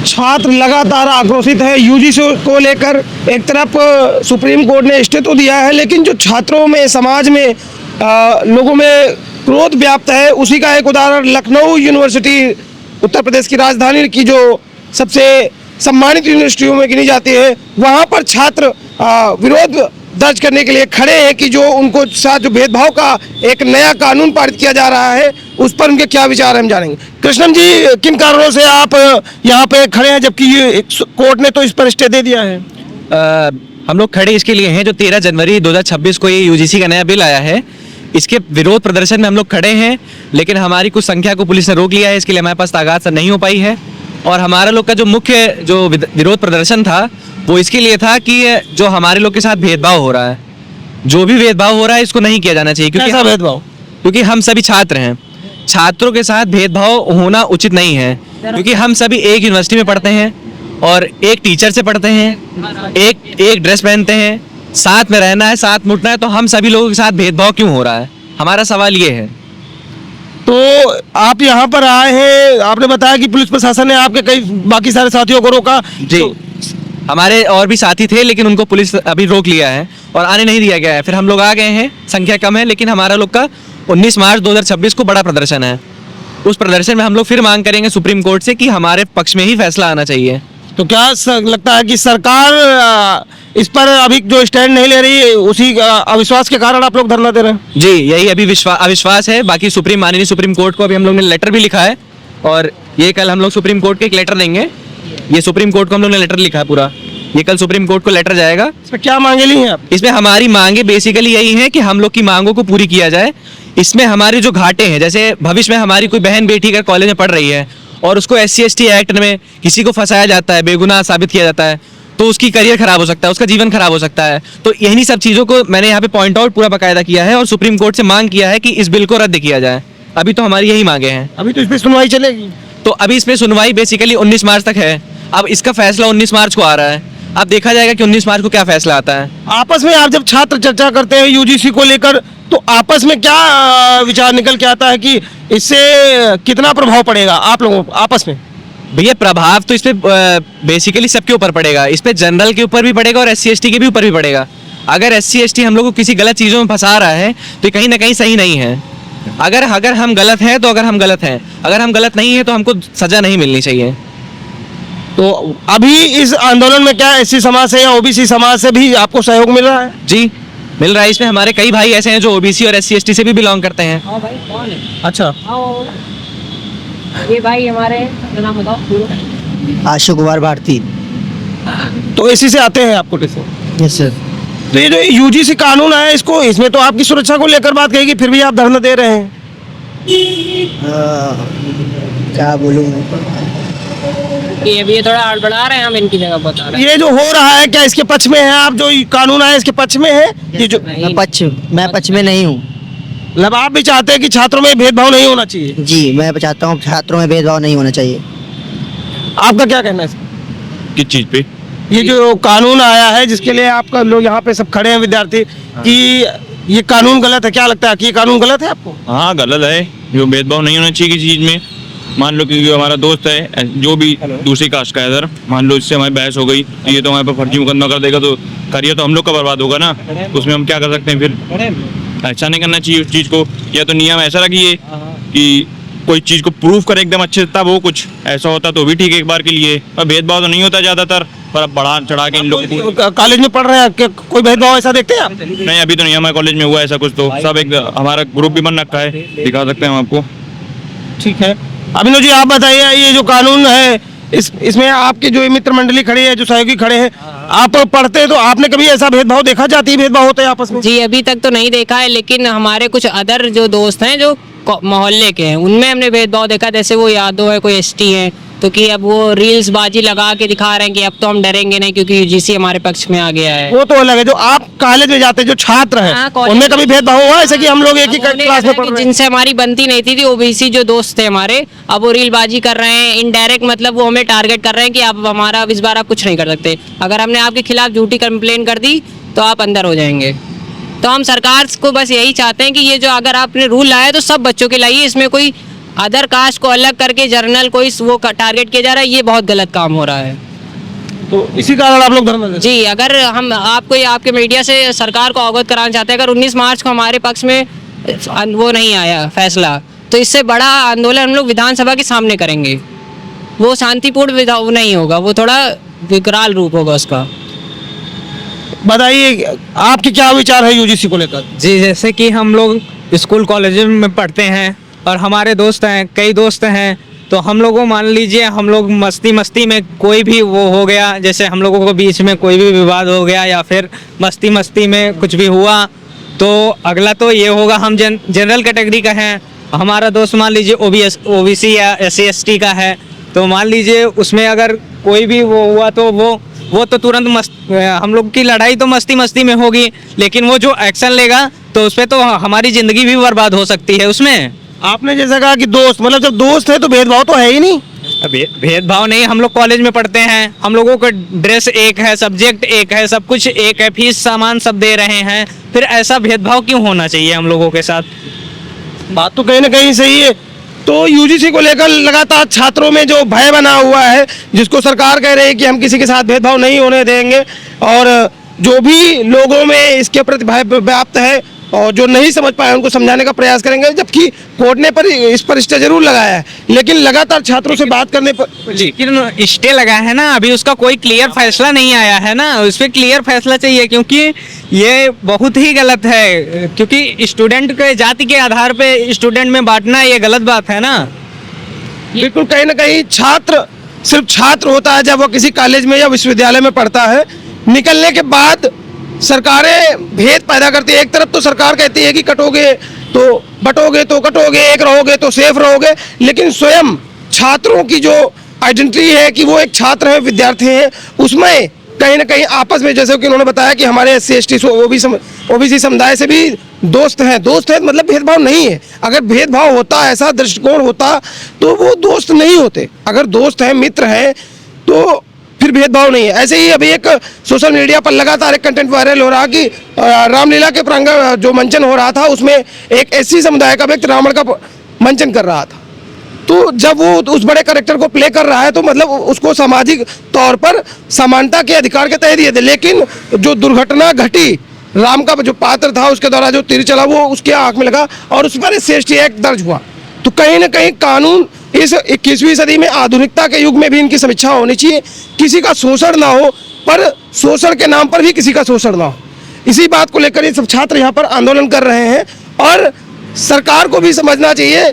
छात्र लगातार आक्रोशित है यूजीसी को लेकर। एक तरफ सुप्रीम कोर्ट ने स्टे तो दिया है, लेकिन जो छात्रों में, समाज में, लोगों में क्रोध व्याप्त है, उसी का एक उदाहरण लखनऊ यूनिवर्सिटी, उत्तर प्रदेश की राजधानी की जो सबसे सम्मानित यूनिवर्सिटियों में गिनी जाती है, वहाँ पर छात्र विरोध दर्ज करने के लिए खड़े हैं कि जो उनको साथ जो भेदभाव का एक नया कानून पारित किया जा रहा है, उस पर उनके क्या विचार हैं, हम जानेंगे। कृष्णन जी, किन कारणों से आप यहाँ पे खड़े हैं, जबकि कोर्ट ने तो इस पर स्टे दे दिया है? हम लोग खड़े इसके लिए हैं, जो 13 जनवरी 2026 को ये यूजीसी का नया बिल आया है, इसके विरोध प्रदर्शन में हम लोग खड़े हैं, लेकिन हमारी कुछ संख्या को पुलिस ने रोक लिया है। इसके लिए हमारे पास ताकत नहीं हो पाई है। और हमारा लोग का जो मुख्य जो विरोध प्रदर्शन था, वो इसके लिए था कि जो हमारे लोग के साथ भेदभाव हो रहा है, जो भी भेदभाव हो रहा है, इसको नहीं किया जाना चाहिए। कैसा भेदभाव? क्योंकि हम सभी छात्र हैं, छात्रों के साथ भेदभाव होना उचित नहीं है, क्योंकि हम सभी एक यूनिवर्सिटी में पढ़ते हैं और एक टीचर से पढ़ते हैं, एक ड्रेस पहनते हैं, साथ में रहना है, साथ मुठना है, तो हम सभी लोगों के साथ भेदभाव क्यों हो रहा है? हमारा सवाल ये है। तो आप यहाँ पर आए हैं, आपने बताया कि पुलिस प्रशासन ने आपके कई बाकी सारे साथियों को रोका। जी, हमारे और भी साथी थे, लेकिन उनको पुलिस अभी रोक लिया है और आने नहीं दिया गया है। फिर हम लोग आ गए हैं, संख्या कम है, लेकिन हमारा लोग का 19 मार्च 2026 को बड़ा प्रदर्शन है। उस प्रदर्शन में हम लोग फिर मांग करेंगे सुप्रीम कोर्ट से कि हमारे पक्ष में ही फैसला आना चाहिए। तो क्या लगता है कि सरकार इस पर अभी जो स्टैंड नहीं ले रही है, उसी अविश्वास के कारण आप लोग धरना दे रहे हैं? जी, यही अभी अविश्वास है। बाकी माननीय सुप्रीम कोर्ट को अभी हम लोग ने लेटर भी लिखा है, और ये कल हम लोग सुप्रीम कोर्ट को एक लेटर देंगे। ये सुप्रीम कोर्ट को हम लोग ने लेटर लिखा है पूरा, ये कल सुप्रीम कोर्ट को लेटर जाएगा। इसमें क्या मांगे ली हैं आप? इसमें हमारी मांगे बेसिकली यही है कि हम लोग की मांगों को पूरी किया जाए। इसमें हमारे जो घाटे हैं, जैसे भविष्य में हमारी कोई बहन बेटी अगर कॉलेज में पढ़ रही है और उसको SC/ST एक्ट में किसी को फंसाया जाता है, बेगुनाह साबित किया जाता है, तो उसकी करियर खराब हो सकता है, उसका जीवन खराब हो सकता है। तो यही सब चीज़ों को मैंने यहाँ पे पॉइंट आउट पूरा बाकायदा किया है और सुप्रीम कोर्ट से मांग किया है कि इस बिल को रद्द किया जाए। अभी तो हमारी यही मांगे हैं। अभी तो इस पर सुनवाई चलेगी? तो अभी इसमें सुनवाई बेसिकली 19 मार्च तक है। अब इसका फैसला 19 मार्च को आ रहा है। अब देखा जाएगा कि 19 मार्च को क्या फैसला आता है। आपस में आप जब छात्र चर्चा करते हैं यूजीसी को लेकर, तो आपस में क्या विचार निकल के आता है कि इससे कितना प्रभाव पड़ेगा आप लोगों आपस में? भैया, प्रभाव तो इस पे बेसिकली सबके ऊपर पड़ेगा। इस पे जनरल के ऊपर भी पड़ेगा और SC/ST के भी ऊपर भी पड़ेगा। अगर SC/ST हम लोग को किसी गलत चीज़ों में फंसा रहा है, तो कहीं ना कहीं सही नहीं है। अगर हम गलत हैं तो हम गलत हैं, अगर हम गलत नहीं है तो हमको सजा नहीं मिलनी चाहिए। तो अभी इस आंदोलन में क्या SC समाज से या OBC समाज से भी आपको सहयोग मिल रहा है? जी, मिल रहा है। इसमें हमारे कई भाई ऐसे हैं जो OBC और SC/ST से भी बिलोंग करते हैं। हाँ भाई, कौन है? अच्छा, ये भाई हमारे, नाम बताओ। आशु कुमार भारती। तो SC से आते हैं आप कोटे से? Yes sir. तो ये जो यूजीसी कानून है, इसमें तो आपकी सुरक्षा को लेकर बात कहेगी, फिर भी आप धरना दे रहे हैं। क्या बोलूँ? ये अभी थोड़ा हड़बड़ा रहे हैं, हम इनकी जगह बता रहे हैं। ये जो हो रहा है, क्या इसके पक्ष में है आप? जो कानून है इसके पक्ष में है? ये जो मैं पक्ष में नहीं हूँ। मतलब आप भी चाहते हैं कि छात्रों में भेदभाव नहीं होना चाहिए? जी, मैं चाहता हूँ छात्रों में भेदभाव नहीं होना चाहिए। आपका क्या कहना है? किस चीज़ पे? ये जो कानून आया है, जिसके लिए आपका लोग यहाँ पे सब खड़े हैं, विद्यार्थी, कि ये कानून गलत है, क्या लगता है कि ये कानून गलत है आपको? हाँ, गलत है। जो भेदभाव नहीं होना चाहिए किसी चीज़ में। मान लो कि हमारा दोस्त है, जो भी दूसरी कास्ट का है, इधर मान लो इससे हमारी बहस हो गई, तो ये तो हमारे पर फर्जी मुकदमा कर देगा, तो करियर तो हम लोग का बर्बाद होगा ना। उसमें हम क्या कर सकते हैं? फिर ऐसा नहीं करना चाहिए उस चीज़ को। या तो नियम ऐसा रखिए कि कोई चीज़ को प्रूव करे एकदम अच्छे से, तब वो कुछ ऐसा होता तो भी ठीक है एक बार के लिए। और भेदभाव तो नहीं होता ज़्यादातर, पर अब बढ़ा चढ़ा के इन लोग कॉलेज में पढ़ रहे हैं, कोई भेदभाव ऐसा देखते हैं आप? नहीं, अभी तो नहीं हमारे कॉलेज में हुआ ऐसा कुछ। तो सब एक हमारा ग्रुप भी बन रखा है, दिखा सकते हैं हम आपको। ठीक है, अभिनव जी आप बताइए, ये जो कानून है, इसमें आपके जो मित्र मंडली खड़ी है, जो सहयोगी खड़े हैं, आप पढ़ते हैं, तो आपने कभी ऐसा भेदभाव देखा? जाती भेदभाव होते हैं आपस में? जी, अभी तक तो नहीं देखा है, लेकिन हमारे कुछ अदर जो दोस्त हैं जो मोहल्ले के हैं, उनमें हमने भेदभाव देखा। जैसे वो यादव है, कोई ST है, तो कि अब वो रील्स बाजी लगा के दिखा रहे हैं कि अब तो हम डरेंगे नहीं क्योंकि यूजीसी हमारे पक्ष में आ गया है। वो तो अलग है। जो आप कॉलेज में जाते हैं, जो छात्र हैं, उनमें कभी भेदभाव हुआ ऐसे कि हम लोग एक ही क्लास में पढ़ रहे हैं? जिनसे हमारी बनती नहीं थी OBC जो दोस्त थे हमारे, अब वो रील बाजी कर रहे हैं, इनडायरेक्ट मतलब वो हमें टारगेट कर रहे हैं कि आप हमारा इस बार आप कुछ नहीं कर सकते, अगर हमने आपके खिलाफ झूठी कंप्लेन कर दी तो आप अंदर हो जाएंगे। तो हम सरकार को बस यही चाहते हैं कि ये जो अगर आपने रूल लाया तो सब बच्चों के लाइए, इसमें कोई अदर कास्ट को अलग करके जर्नल कोई वो टारगेट किया जा रहा है, ये बहुत गलत काम हो रहा है। तो इसी कारण आप लोग धरना दे रहे जी, अगर हम आपको आपके मीडिया से सरकार को अवगत कराना चाहते हैं, अगर 19 मार्च को हमारे पक्ष में वो नहीं आया फैसला, तो इससे बड़ा आंदोलन हम लोग विधानसभा के सामने करेंगे। वो शांतिपूर्ण वो नहीं होगा, वो थोड़ा विकराल रूप होगा उसका। हैं। बताइए आपके क्या विचार है यूजीसी को लेकर? जी, जैसे कि हम लोग स्कूल कॉलेज में पढ़ते हैं और हमारे दोस्त हैं, कई दोस्त हैं, तो हम लोगों मान लीजिए हम लोग मस्ती में कोई भी वो हो गया, जैसे हम लोगों को बीच में कोई भी विवाद हो गया या फिर मस्ती में कुछ भी हुआ, तो अगला तो ये होगा, हम जनरल कैटेगरी का हैं, हमारा दोस्त मान लीजिए ओबीसी या SC ST का है, तो मान लीजिए उसमें अगर कोई भी वो हुआ तो वो तो तुरंत हम लोग की लड़ाई तो मस्ती में होगी, लेकिन वो जो एक्शन लेगा तो उस पर तो हमारी ज़िंदगी भी बर्बाद हो सकती है उसमें। आपने जैसा कहा कि दोस्त, मतलब जब दोस्त है तो भेदभाव तो है ही नहीं। भेदभाव नहीं, हम लोग कॉलेज में पढ़ते हैं, हम लोगों का ड्रेस एक है, सब्जेक्ट एक है, सब कुछ एक है, फीस सामान सब दे रहे हैं, फिर ऐसा भेदभाव क्यों होना चाहिए हम लोगों के साथ? बात तो कहीं ना कहीं सही है। तो यूजीसी को लेकर लगातार छात्रों में जो भय बना हुआ है, जिसको सरकार कह रही है कि हम किसी के साथ भेदभाव नहीं होने देंगे, और जो भी लोगों में इसके प्रति भय व्याप्त है और जो नहीं समझ पाए उनको समझाने का प्रयास करेंगे, जबकि कोर्ट ने पर इस पर स्टे जरूर लगाया है, लेकिन लगातार छात्रों से बात करने पर लेकिन स्टे लगा है ना, अभी उसका कोई क्लियर फैसला नहीं आया है ना, उस पर क्लियर फैसला चाहिए, क्योंकि ये बहुत ही गलत है, क्योंकि स्टूडेंट के जाति के आधार पे स्टूडेंट में बांटना ये गलत बात है ना। बिल्कुल, कहीं ना कहीं छात्र सिर्फ छात्र होता है जब वो किसी कॉलेज में या विश्वविद्यालय में पढ़ता है। निकलने के बाद सरकारें भेद पैदा करती है। एक तरफ तो सरकार कहती है कि कटोगे तो बटोगे तो कटोगे, एक रहोगे तो सेफ रहोगे, लेकिन स्वयं छात्रों की जो आइडेंटिटी है कि वो एक छात्र है, विद्यार्थी है, उसमें कहीं ना कहीं आपस में, जैसे कि उन्होंने बताया कि हमारे SC ST ओबीसी समुदाय से भी दोस्त हैं मतलब भेदभाव नहीं है। अगर भेदभाव होता, ऐसा दृष्टिकोण होता, तो वो दोस्त नहीं होते। अगर दोस्त हैं, मित्र हैं, तो फिर भेदभाव नहीं है। ऐसे ही अभी एक सोशल मीडिया पर लगातार एक कंटेंट वायरल हो रहा कि रामलीला के प्रांगण जो मंचन हो रहा था, उसमें एक SC समुदाय का व्यक्ति रावण का मंचन कर रहा था। तो जब वो उस बड़े कैरेक्टर को प्ले कर रहा है तो मतलब उसको सामाजिक तौर पर समानता के अधिकार के तहत दिए थे, लेकिन जो दुर्घटना घटी, राम का जो पात्र था उसके द्वारा जो तीर चला वो उसके आंख में लगा और उस पर SC ST एक्ट दर्ज हुआ। तो कहीं ना कहीं कानून इस 21वीं सदी में, आधुनिकता के युग में भी इनकी समीक्षा होनी चाहिए। किसी का शोषण ना हो, पर शोषण के नाम पर भी किसी का शोषण ना हो। इसी बात को लेकर ये सब छात्र यहाँ पर आंदोलन कर रहे हैं और सरकार को भी समझना चाहिए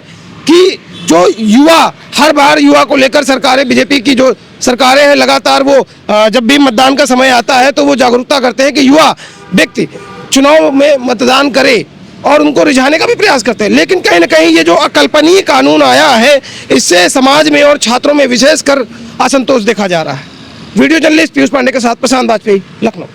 कि जो युवा, हर बार युवा को लेकर सरकारें, बीजेपी की जो सरकारें हैं, लगातार वो जब भी मतदान का समय आता है तो वो जागरूकता करते हैं कि युवा व्यक्ति चुनाव में मतदान करे और उनको रिझाने का भी प्रयास करते हैं, लेकिन कहीं ना कहीं ये जो अकल्पनीय कानून आया है, इससे समाज में और छात्रों में विशेषकर असंतोष देखा जा रहा है। वीडियो जर्नलिस्ट पीयूष पांडे के साथ प्रशांत वाजपेयी, लखनऊ।